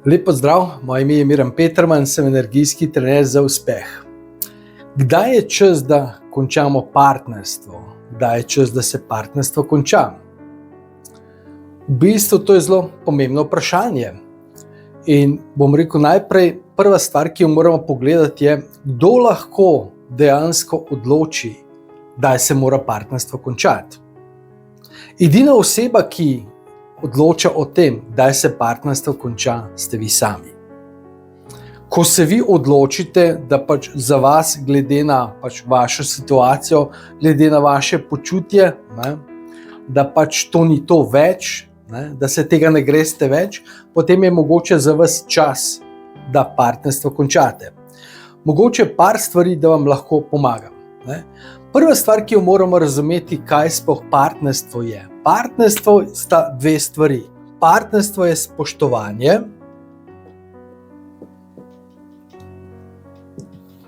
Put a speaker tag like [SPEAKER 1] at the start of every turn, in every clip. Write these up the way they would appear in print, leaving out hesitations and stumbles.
[SPEAKER 1] Lep pozdrav, moje ime je Miran Peterman, sem energijski trener za uspeh. Kdaj je čas, da končamo partnerstvo? Kdaj je čas, da se partnerstvo konča? V bistvu to je zelo pomembno vprašanje. In bom rekel najprej, prva stvar, ki jo moramo pogledati je, kdo lahko dejansko odloči, kdaj se mora partnerstvo končati. Edina oseba, ki odloča o tem, kdaj se partnerstvo konča, ste vi sami. Ko se vi odločite, da za vas, glede na vašo situacijo, glede na vaše počutje, da to ni to več, da se tega ne greste več, potem je mogoče za vas čas, da partnerstvo končate. Mogoče par stvari, da vam lahko pomagam. Prva stvar, ki jo moramo razumeti, kaj sploh partnerstvo je. Partnerstvo sta dve stvari. Partnerstvo je spoštovanje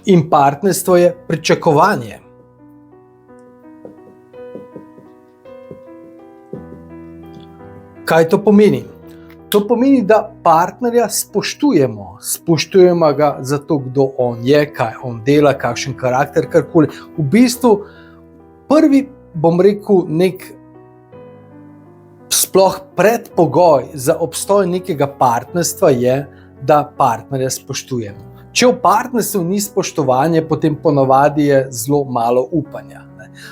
[SPEAKER 1] in partnerstvo je pričakovanje. Kaj to pomeni? To pomeni, da partnerja spoštujemo. Spoštujemo ga zato, kdo on je, kaj on dela, kakšen karakter, karkoli. V bistvu prvi, bom rekel, sploh predpogoj za obstoj nekega partnerstva je, da partnerja spoštujemo. Če v partnerstvu ni spoštovanje, potem ponavadi je zelo malo upanja.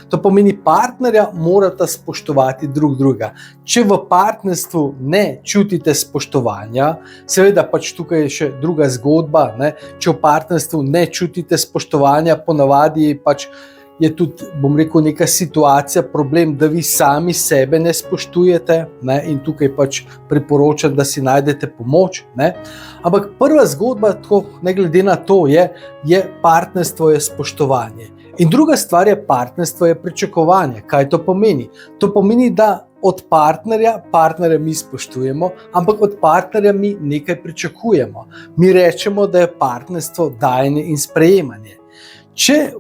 [SPEAKER 1] To pomeni, partnerja morata spoštovati drug drugega. Če v partnerstvu ne čutite spoštovanja, seveda tukaj je še druga zgodba, če v partnerstvu ne čutite spoštovanja, ponavadi je tudi, bom rekel, neka situacija, problem, da vi sami sebe ne spoštujete, in tukaj priporočam, da si najdete pomoč. Ampak prva zgodba, ne glede na to, je partnerstvo je spoštovanje. In druga stvar je partnerstvo je pričakovanje. Kaj to pomeni? To pomeni, da od partnerja mi spoštujemo, ampak od partnerja mi nekaj pričakujemo. Mi rečemo, da je partnerstvo dajanje in sprejemanje. Če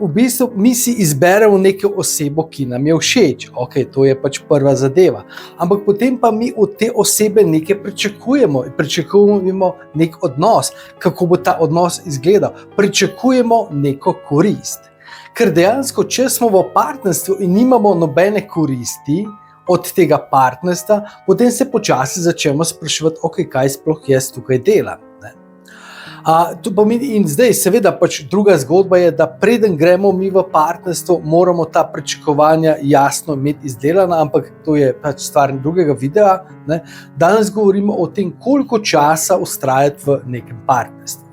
[SPEAKER 1] v bistvu mi si izberemo neko osebo, ki nam je všeč, to je prva zadeva, ampak potem pa mi od te osebe nekaj pričakujemo nek odnos, kako bo ta odnos izgledal, pričakujemo neko korist. Ker dejansko, če smo v partnerstvu in nimamo nobene koristi od tega partnerstva, potem se počasi začnemo spraševati, kaj sploh jaz tukaj delam. To pomeni, in zdaj seveda druga zgodba je, da preden gremo mi v partnerstvo, moramo ta pričakovanja jasno imeti izdelana, ampak to je stvar drugega videa. Danes govorimo o tem, koliko časa vztrajati v nekem partnerstvu.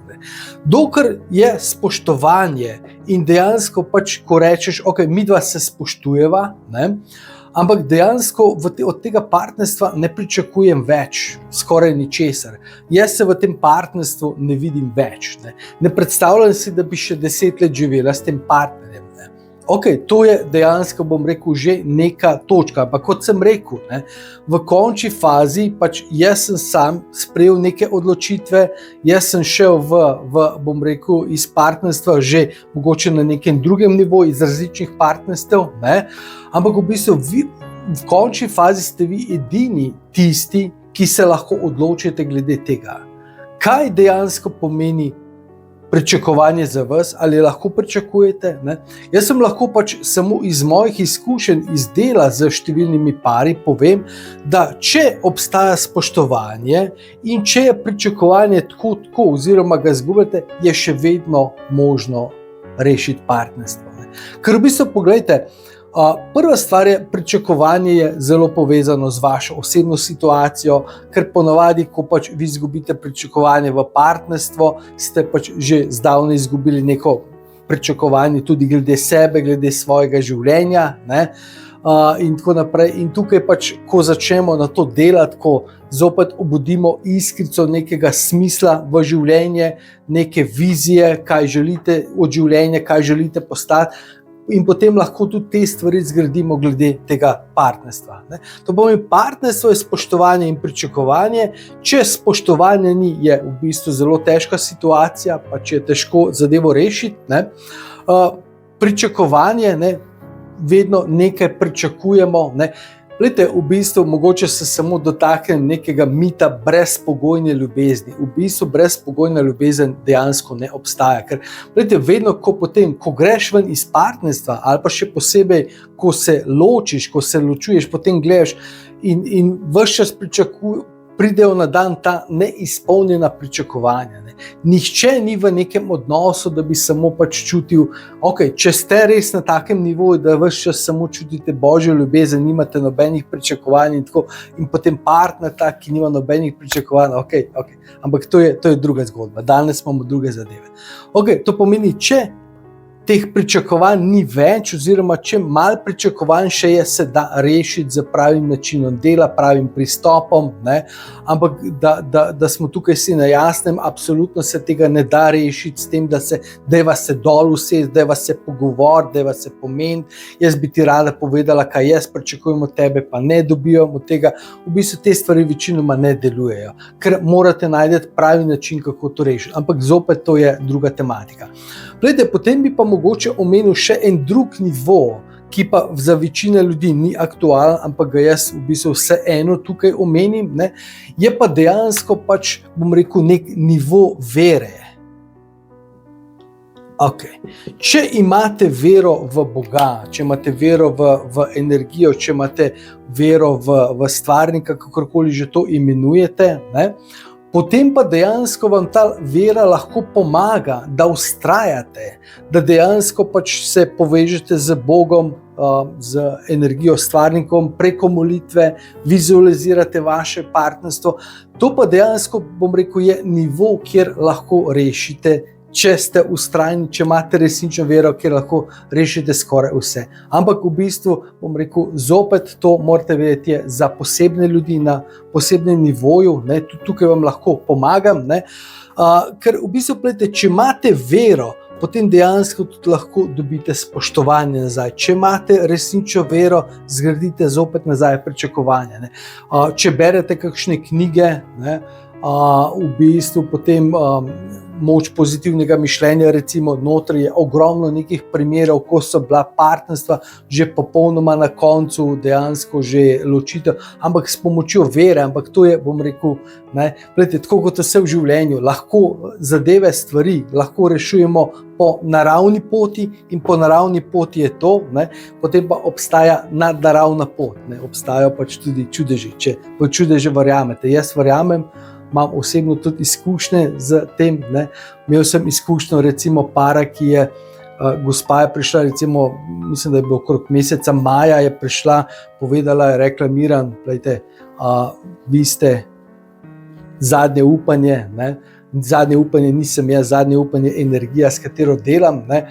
[SPEAKER 1] Dokler je spoštovanje in dejansko ko rečeš, midva se spoštujeva, ampak dejansko od tega partnerstva ne pričakujem več, skoraj ničesar. Jaz se v tem partnerstvu ne vidim več. Ne predstavljam si, da bi še 10 let živela s tem partnerjem. To je dejansko, bom rekel, že neka točka. Ampak kot sem rekel, v končni fazi jaz sem sam sprejel neke odločitve, jaz sem šel bom rekel, iz partnerstva že mogoče na nekem drugem nivoju, iz različnih partnerstev, ampak v bistvu v končni fazi ste vi edini tisti, ki se lahko odločite glede tega. Kaj dejansko pomeni pričakovanje za vas, ali lahko pričakujete? Jaz sem lahko samo iz mojih izkušenj, iz dela z številnimi pari povem, da če obstaja spoštovanje in če je pričakovanje tako, oziroma ga izgubite, je še vedno možno rešiti partnerstvo. Ker v bistvu, poglejte, prva stvar je, pričakovanje je zelo povezano z vašo osebno situacijo, ker ponavadi, ko vi izgubite pričakovanje v partnerstvo, ste že zdavnaj izgubili neko pričakovanje tudi glede sebe, glede svojega življenja, in tako naprej. In tukaj ko začnemo na to delati, ko zopet obudimo iskrico nekega smisla v življenje, neke vizije, kaj želite od življenja, kaj želite postati, in potem lahko tudi te stvari zgradimo glede tega partnerstva. To pomeni, partnerstvo je spoštovanje in pričakovanje. Če spoštovanja ni, je v bistvu zelo težka situacija, je težko zadevo rešiti. Pričakovanje, vedno nekaj pričakujemo, Glejte, v bistvu mogoče se samo dotaknem nekega mita brezpogojne ljubezni. V bistvu brezpogojna ljubezen dejansko ne obstaja, ker glejte, vedno, ko greš ven iz partnerstva ali pa še posebej, ko se ločiš, ko se ločuješ, potem gledaš in ves čas pridejo na dan ta neizpolnjena pričakovanja. Ne. Nihče ni v nekem odnosu, da bi samo pač čutil, če ste res na takem nivoju, da ves čas samo čutite božjo ljubezen, nimate nobenih pričakovanj in potem partner tak, ki nima nobenih pričakovanj, ampak to je druga zgodba. Danes imamo druge zadeve. To pomeni, če teh pričakovanj ni več, oziroma če malo pričakovanj še je, se da rešiti z pravim načinom dela, pravim pristopom, ne? Ampak da smo tukaj si na jasnem, absolutno se tega ne da rešiti s tem, dajva se dol usesti, dajva se pogovoriti, dajva se pomeniti. Jaz bi ti rada povedala, kaj jaz pričakujem od tebe, pa ne dobivam od tega. V bistvu te stvari večinoma ne delujejo, ker morate najti pravi način, kako to rešiti. Ampak zopet to je druga tematika. Glejte, potem bi pa mogoče omenil še en drug nivo, ki pa za večino ljudi ni aktualen, ampak ga jaz v bistvu vseeno tukaj omenim, ne, je pa dejansko pač, bom rekel, nek nivo vere. Če imate vero v Boga, če imate vero v energijo, če imate vero v stvarnika, kakorkoli že to imenujete, ne, potem pa dejansko vam ta vera lahko pomaga, da vztrajate, da dejansko pač se povežete z Bogom, z energijo, stvarnikom, preko molitve, vizualizirate vaše partnerstvo. To pa dejansko, bom rekel, je nivo, kjer lahko rešite, če ste vztrajni, če imate resnično vero, kjer lahko rešite skoraj vse. Ampak v bistvu, bom rekel, zopet to morate vedeti, je za posebne ljudi na posebnem nivoju, ne, tukaj vam lahko pomagam, ne, ker v bistvu, gledajte, če imate vero, potem dejansko tudi lahko dobite spoštovanje nazaj. Če imate resnično vero, zgradite zopet nazaj pričakovanja. Ne. Če berete kakšne knjige, ne, v bistvu potem moč pozitivnega mišljenja, recimo notri je ogromno nekih primerov, ko so bila partnerstva že popolnoma na koncu, dejansko že ločitev, ampak s pomočjo vere, ampak to je, bom rekel, ne, gledajte, tako kot vse v življenju, lahko zadeve, stvari lahko rešujemo po naravni poti in po naravni poti je to, ne, potem pa obstaja nadnaravna pot, ne, obstajajo pač tudi čudeži, če v čudeže verjamete. Jaz verjamem, imam osebno tudi izkušnje z tem, ne. Imel sem izkušnjo recimo para, ki je, gospa je prišla, recimo, mislim, da je bilo okrog meseca maja, je prišla, povedala, je rekla: Miran, glejte, vi ste zadnje upanje, ne. Zadnje upanje nisem jaz, zadnje upanje je energija, s katero delam, ne.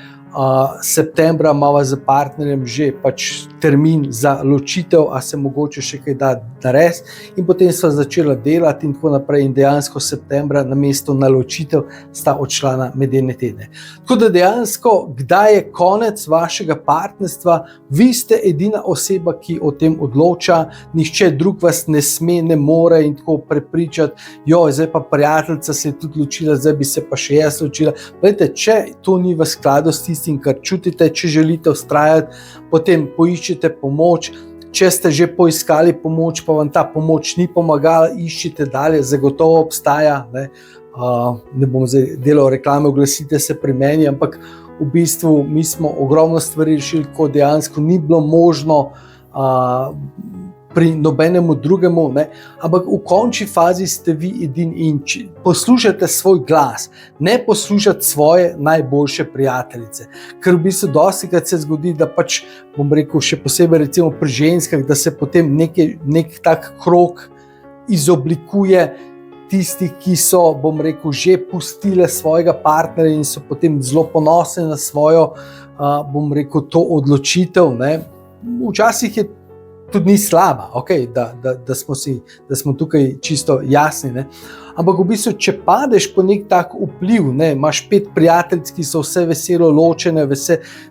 [SPEAKER 1] Septembra imava z partnerjem že pač termin za ločitev, a se mogoče še kaj da narediti, in potem sva začela delati in tako naprej in dejansko septembra namesto na ločitev sta odšla na medene tedne. Tako da dejansko, kdaj je konec vašega partnerstva, vi ste edina oseba, ki o tem odloča, nihče drug vas ne sme, ne more in tako prepričati, zdaj pa prijateljica se je tudi ločila, zdaj bi se pa še jaz ločila. Glejte, če to ni v skladu s tistim, kar čutite, če želite vztrajati, potem poiščite pomoč. Če ste že poiskali pomoč, pa vam ta pomoč ni pomagala, iščite dalje, zagotovo obstaja, ne. Ne bom zdaj delal reklame, oglasite se pri meni, ampak v bistvu mi smo ogromno stvari rešili, ko dejansko ni bilo možno pri nobenemu drugemu, ne, ampak v končni fazi ste vi edini in poslušajte svoj glas, ne poslušajte svoje najboljše prijateljice, ker v bistvu dostikrat se zgodi, da pač, bom rekel, še posebej recimo pri ženskah, da se potem nek tak krog izoblikuje tistih, ki so, bom rekel, že pustile svojega partnerja in so potem zelo ponosne na svojo, bom rekel, to odločitev, ne. Včasih je tudi ni slaba, da smo tukaj čisto jasni, ne. Ampak v bistvu, če padeš po nek tak vpliv, ne, imaš 5 prijateljic, ki so vse veselo ločene,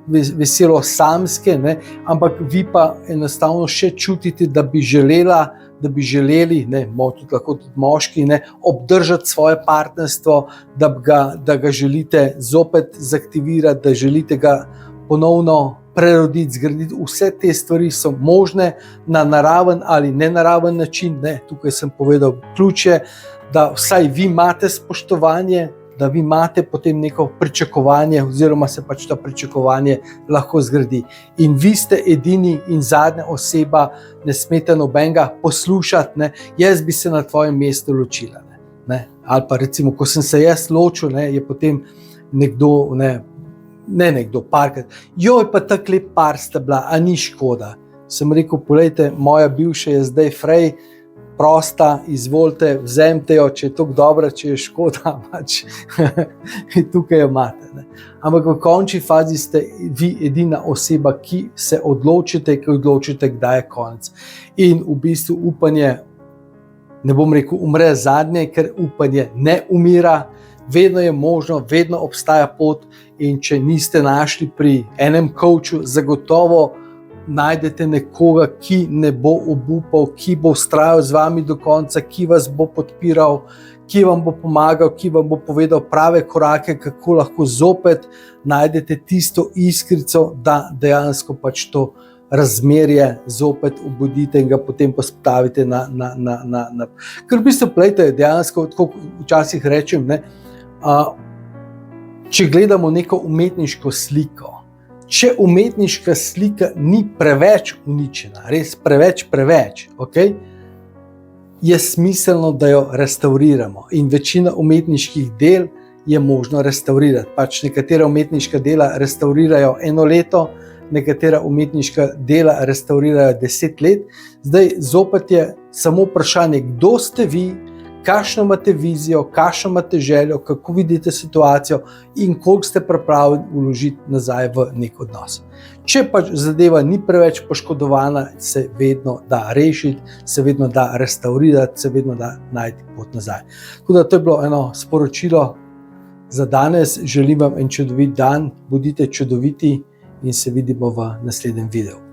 [SPEAKER 1] veselo samske, ne, ampak vi pa enostavno še čutite, da bi želeli, ne, tudi lahko tudi moški, ne, obdržati svoje partnerstvo, da ga želite zopet zaktivirati, da želite ga ponovno preroditi, zgraditi. Vse te stvari so možne na naraven ali nenaraven način. Ne, tukaj sem povedal, ključ je, da vsaj vi imate spoštovanje, da vi imate potem neko pričakovanje, oziroma se pač ta pričakovanje lahko zgradi. In vi ste edini in zadnja oseba, ne smete nobenega poslušati, ne. Jaz bi se na tvojem mestu ločila. Ne. Ali pa recimo, ko sem se jaz ločil, ne, je potem nekdo, parkrat, joj, pa tak lep par sta bila, a ni škoda. Sem rekel, poglejte, moja bivša je zdaj frej, prosta, izvolite, vzemite jo, če je tako dobra, če je škoda, pač tukaj jo imate. Ne. Ampak v končni fazi ste vi edina oseba, ki se odločite, kdaj je konec. In v bistvu upanje, ne bom rekel umre zadnje, ker upanje ne umira, vedno je možno, vedno obstaja pot, in če niste našli pri enem coachu, zagotovo najdete nekoga, ki ne bo obupal, ki bo vztrajal z vami do konca, ki vas bo podpiral, ki vam bo pomagal, ki vam bo povedal prave korake, kako lahko zopet najdete tisto iskrico, da dejansko pač to razmerje zopet obudite in ga potem postavite na. Ker v bistvu, plejte, dejansko, tako včasih rečem, ne, če gledamo neko umetniško sliko, če umetniška slika ni preveč uničena, res preveč, okay, je smiselno, da jo restauriramo. In večina umetniških del je možno restaurirati. Pač nekatera umetniška dela restaurirajo 1 leto, nekatera umetniška dela restaurirajo 10 let. Zdaj zopet je samo vprašanje, kdo ste vi, kakšno imate vizijo, kakšno imate željo, kako vidite situacijo in koliko ste pripravljeni vložiti nazaj v nek odnos. Če pač zadeva ni preveč poškodovana, se vedno da rešiti, se vedno da restaurirati, se vedno da najti pot nazaj. Tako da to je bilo eno sporočilo za danes. Želim vam en čudovit dan, bodite čudoviti in se vidimo v naslednjem videu.